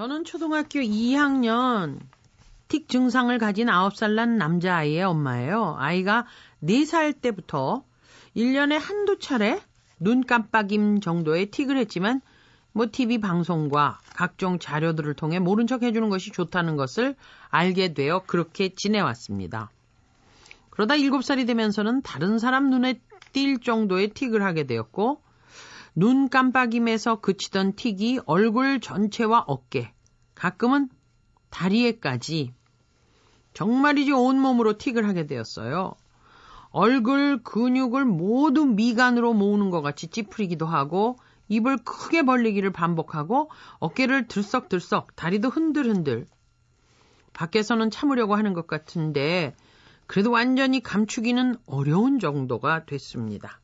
저는 초등학교 2학년 틱 증상을 가진 9살 난 남자아이의 엄마예요. 아이가 4살 때부터 1년에 한두 차례 눈 깜빡임 정도의 틱을 했지만 TV 방송과 각종 자료들을 통해 모른 척 해주는 것이 좋다는 것을 알게 되어 그렇게 지내왔습니다. 그러다 7살이 되면서는 다른 사람 눈에 띌 정도의 틱을 하게 되었고 눈 깜빡임에서 그치던 틱이 얼굴 전체와 어깨, 가끔은 다리에까지 정말이지 온몸으로 틱을 하게 되었어요. 얼굴 근육을 모두 미간으로 모으는 것 같이 찌푸리기도 하고 입을 크게 벌리기를 반복하고 어깨를 들썩들썩 다리도 흔들흔들. 밖에서는 참으려고 하는 것 같은데 그래도 완전히 감추기는 어려운 정도가 됐습니다.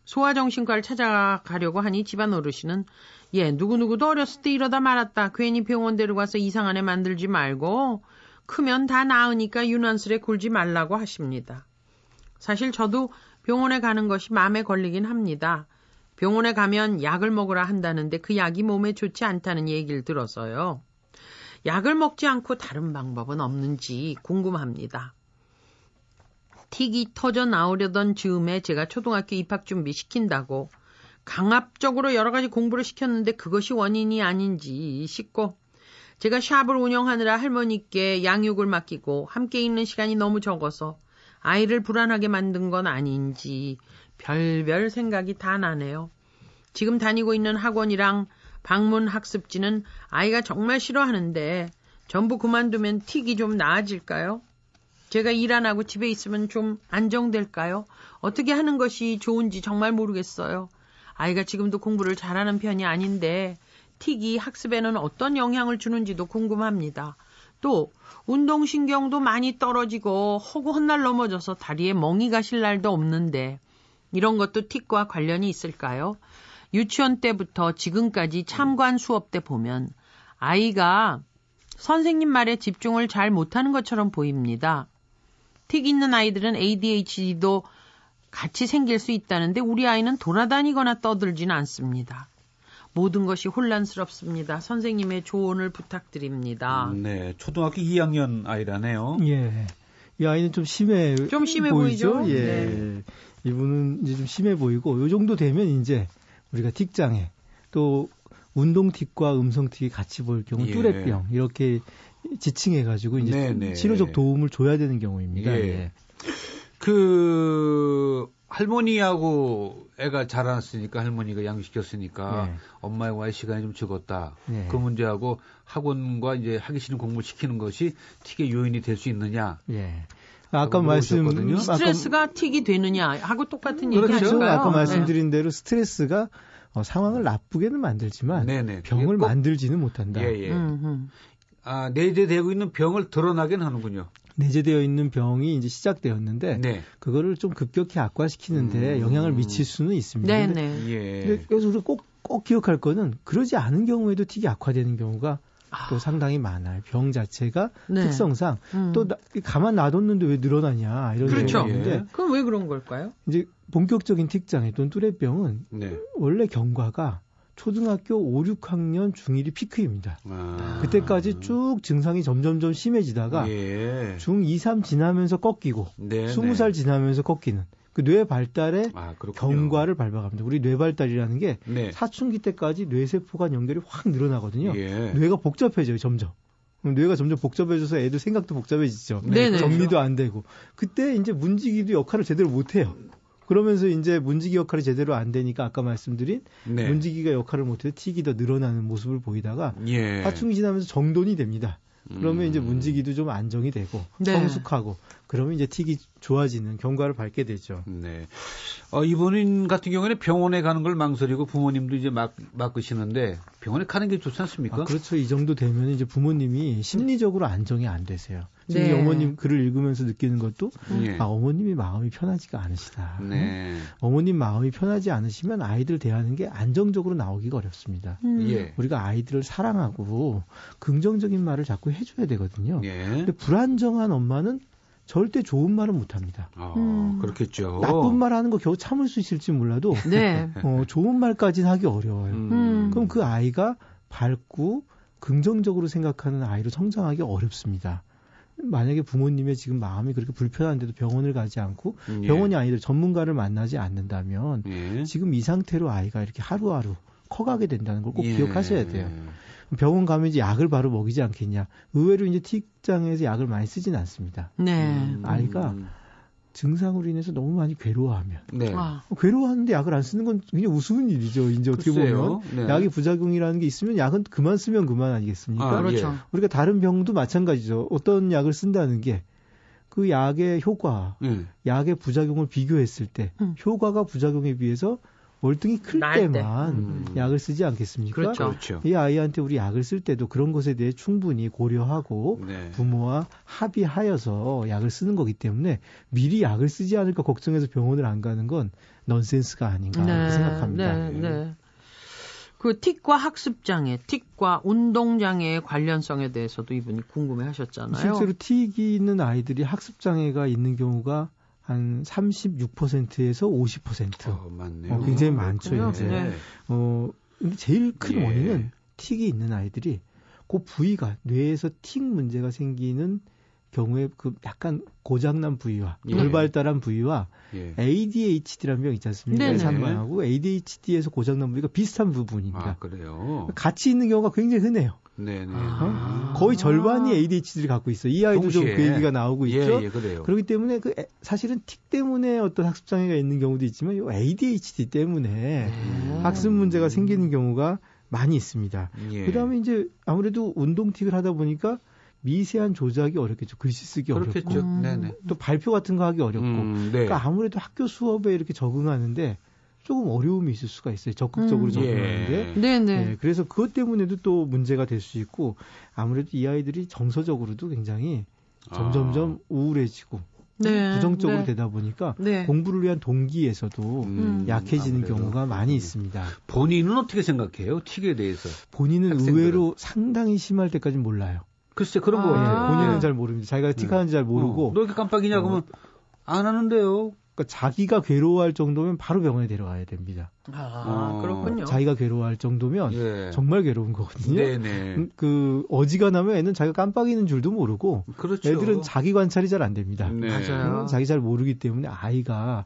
소아정신과를 찾아가려고 하니 집안 어르신은 누구누구도 어렸을 때 이러다 말았다. 괜히 병원 데려가서 이상한 애 만들지 말고 크면 다 나으니까 유난스레 굴지 말라고 하십니다. 사실 저도 병원에 가는 것이 마음에 걸리긴 합니다. 병원에 가면 약을 먹으라 한다는데 그 약이 몸에 좋지 않다는 얘기를 들어서요. 약을 먹지 않고 다른 방법은 없는지 궁금합니다. 틱이 터져 나오려던 즈음에 제가 초등학교 입학 준비 시킨다고 강압적으로 여러 가지 공부를 시켰는데 그것이 원인이 아닌지 싶고 제가 샵을 운영하느라 할머니께 양육을 맡기고 함께 있는 시간이 너무 적어서 아이를 불안하게 만든 건 아닌지 별별 생각이 다 나네요. 지금 다니고 있는 학원이랑 방문 학습지는 아이가 정말 싫어하는데 전부 그만두면 틱이 좀 나아질까요? 제가 일 안 하고 집에 있으면 좀 안정될까요? 어떻게 하는 것이 좋은지 정말 모르겠어요. 아이가 지금도 공부를 잘하는 편이 아닌데 틱이 학습에는 어떤 영향을 주는지도 궁금합니다. 또 운동신경도 많이 떨어지고 허구 헛날 넘어져서 다리에 멍이 가실 날도 없는데 이런 것도 틱과 관련이 있을까요? 유치원 때부터 지금까지 참관 수업 때 보면 아이가 선생님 말에 집중을 잘 못하는 것처럼 보입니다. 틱 있는 아이들은 ADHD도 같이 생길 수 있다는데 우리 아이는 돌아다니거나 떠들지는 않습니다. 모든 것이 혼란스럽습니다. 선생님의 조언을 부탁드립니다. 네, 초등학교 2학년 아이라네요. 예, 이 아이는 좀 심해 보이죠? 예, 네. 이분은 이제 좀 심해 보이고 요 정도 되면 이제 우리가 틱장애 또 운동 틱과 음성 틱이 같이 보일 경우 뚜레병 이렇게 지칭해가지고 이제 치료적 도움을 줘야 되는 경우입니다. 예. 그 할머니하고 애가 자라났으니까 할머니가 양육시켰으니까 엄마와의 시간이 좀 적었다. 그 문제하고 학원과 이제 하기 싫은 공부를 시키는 것이 틱의 요인이 될 수 있느냐. 아까 말씀 스트레스가 틱이 되느냐 하고 똑같은 얘기 그렇죠. 아닐까요? 아까 말씀드린 대로 스트레스가 상황을 나쁘게는 만들지만 병을 만들지는 못한다. 내재되고 있는 병을 드러나긴 하는군요. 내재되어 있는 병이 이제 시작되었는데 그거를 좀 급격히 악화시키는데 영향을 미칠 수는 있습니다. 근데 여기서 우리가 꼭 기억할 거는 그러지 않은 경우에도 틱이 악화되는 경우가 또 상당히 많아요. 병 자체가 특성상 또 가만 놔뒀는데 왜 늘어나냐 이런 그렇죠. 얘기인데 그럼 왜 그런 걸까요? 이제 본격적인 틱장애 또는 뚜레병은 원래 경과가 초등학교 5, 6학년 중1이 피크입니다. 그때까지 쭉 증상이 점점점 심해지다가 중 2, 3 지나면서 꺾이고 20살 지나면서 꺾이는 그 뇌 발달의 경과를 밟아갑니다. 우리 뇌 발달이라는 게 사춘기 때까지 뇌세포 간 연결이 확 늘어나거든요. 뇌가 복잡해져요, 점점. 뇌가 점점 복잡해져서 애들 생각도 복잡해지죠. 정리도 안 되고. 그때 이제 문지기도 역할을 제대로 못 해요. 그러면서 이제 문지기 역할이 제대로 안 되니까 아까 말씀드린 문지기가 역할을 못해서 틱이 더 늘어나는 모습을 보이다가 사춘기 지나면서 정돈이 됩니다. 그러면 이제 문지기도 좀 안정이 되고 성숙하고 그러면 이제 틱이 좋아지는 경과를 밟게 되죠. 이분인 같은 경우에는 병원에 가는 걸 망설이고 부모님도 이제 맡으시는데 병원에 가는 게 좋지 않습니까? 그렇죠. 이 정도 되면 이제 부모님이 심리적으로 안정이 안 되세요. 지금 어머님 글을 읽으면서 느끼는 것도 어머님이 마음이 편하지가 않으시다. 어머님 마음이 편하지 않으시면 아이들 대하는 게 안정적으로 나오기가 어렵습니다. 우리가 아이들을 사랑하고 긍정적인 말을 자꾸 해줘야 되거든요. 근데 불안정한 엄마는 절대 좋은 말은 못합니다. 그렇겠죠. 나쁜 말 하는 거 겨우 참을 수 있을지 몰라도 좋은 말까지는 하기 어려워요. 그럼 그 아이가 밝고 긍정적으로 생각하는 아이로 성장하기 어렵습니다. 만약에 부모님의 지금 마음이 그렇게 불편한데도 병원을 가지 않고 병원이 아니라 전문가를 만나지 않는다면 지금 이 상태로 아이가 이렇게 하루하루 커가게 된다는 걸 꼭 기억하셔야 돼요. 병원 가면 이제 약을 바로 먹이지 않겠냐. 의외로 이제 틱장에서 약을 많이 쓰진 않습니다. 네. 아이가 증상으로 인해서 너무 많이 괴로워하면 괴로워하는데 약을 안 쓰는 건 그냥 우스운 일이죠. 이제 어떻게 보면 약이 부작용이라는 게 있으면 약은 그만 쓰면 그만 아니겠습니까? 그렇죠. 우리가 다른 병도 마찬가지죠. 어떤 약을 쓴다는 게 그 약의 효과, 약의 부작용을 비교했을 때 효과가 부작용에 비해서 월등히 클 때만 약을 쓰지 않겠습니까? 그렇죠. 이 아이한테 우리 약을 쓸 때도 그런 것에 대해 충분히 고려하고 부모와 합의하여서 약을 쓰는 거기 때문에 미리 약을 쓰지 않을까 걱정해서 병원을 안 가는 건 넌센스가 아닌가 이렇게 생각합니다. 그 틱과 학습장애, 틱과 운동장애의 관련성에 대해서도 이분이 궁금해하셨잖아요. 실제로 틱이 있는 아이들이 학습장애가 있는 경우가 한 36%에서 50%. 맞네요. 굉장히 많죠, 이제. 근데 제일 큰 원인은 틱이 있는 아이들이 그 부위가 뇌에서 틱 문제가 생기는 경우에 그 약간 고장난 부위와 결발달한 부위와 ADHD라는 병 있지 않습니까? 상관하고 ADHD에서 고장난 부위가 비슷한 부분입니다. 그래요? 같이 있는 경우가 굉장히 흔해요. 거의 절반이 ADHD를 갖고 있어요. 이 아이도 좀 그 얘기가 나오고 있죠. 그래요. 그렇기 때문에 사실은 틱 때문에 어떤 학습장애가 있는 경우도 있지만 이 ADHD 때문에 학습 문제가 생기는 경우가 많이 있습니다. 그다음에 이제 아무래도 운동 틱을 하다 보니까 미세한 조작이 어렵겠죠. 글씨 쓰기 어렵고 또 발표 같은 거 하기 어렵고 그러니까 아무래도 학교 수업에 이렇게 적응하는데 조금 어려움이 있을 수가 있어요. 적극적으로 적응하는데. 그래서 그것 때문에도 또 문제가 될 수 있고 아무래도 이 아이들이 정서적으로도 굉장히 점점점 우울해지고 부정적으로 되다 보니까 공부를 위한 동기에서도 약해지는 경우가 많이 있습니다. 본인은 어떻게 생각해요? 틱에 대해서? 본인은 학생들은? 의외로 상당히 심할 때까지는 몰라요. 글쎄 그런 거 같아요. 본인은 잘 모릅니다. 자기가 틱하는지 잘 모르고. 너 이렇게 깜빡이냐 그러면 안 하는데요. 그러니까 자기가 괴로워할 정도면 바로 병원에 데려가야 됩니다. 그렇군요. 자기가 괴로워할 정도면 정말 괴로운 거거든요. 그 어지간하면 애는 자기가 깜빡이는 줄도 모르고 애들은 자기 관찰이 잘 안 됩니다. 맞아요. 자기 잘 모르기 때문에 아이가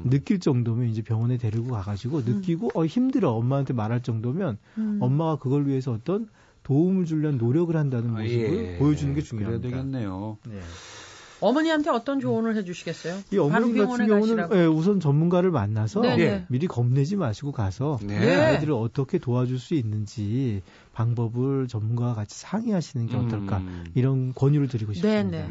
느낄 정도면 이제 병원에 데리고 가가지고 느끼고 힘들어 엄마한테 말할 정도면 엄마가 그걸 위해서 어떤 도움을 주려는 노력을 한다는 모습을 보여주는 게 중요합니다. 그래야 되겠네요. 어머니한테 어떤 조언을 해주시겠어요? 이 어머니 같은 경우는 우선 전문가를 만나서 미리 겁내지 마시고 가서 아이들을 어떻게 도와줄 수 있는지 방법을 전문가와 같이 상의하시는 게 어떨까 이런 권유를 드리고 싶습니다.